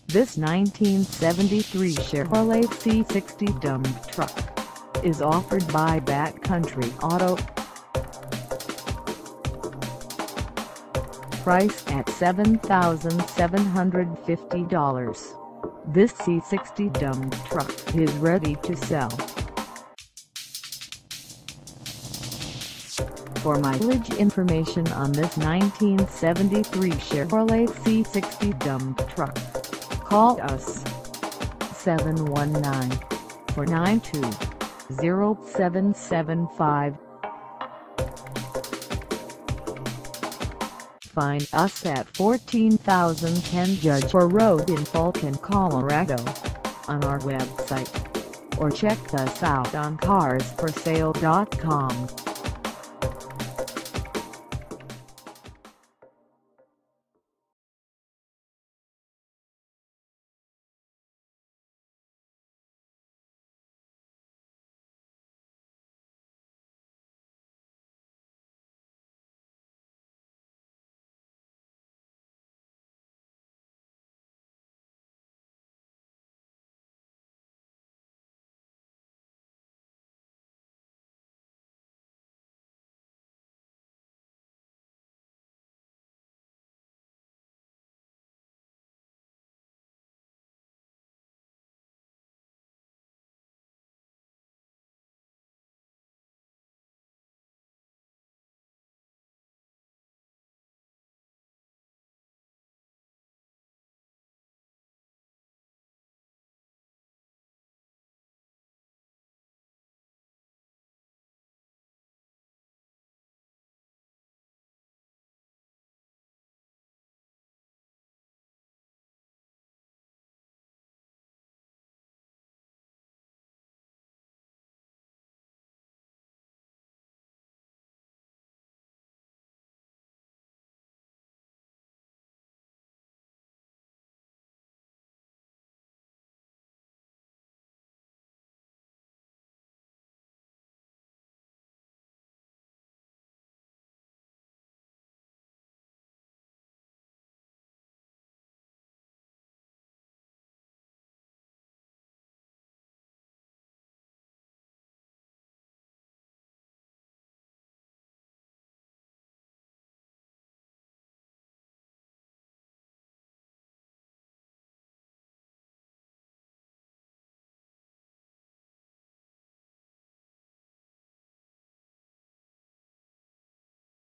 This 1973 Chevrolet C60 Dump Truck is offered by Backcountry Auto. Priced at $7,750, this C60 dump truck is ready to sell. For mileage information on this 1973 Chevrolet C60 dump truck, call us 719-492-0775. Find us at 14,010 Judge Orr Road in Falcon, Colorado, on our website, or check us out on carsforsale.com.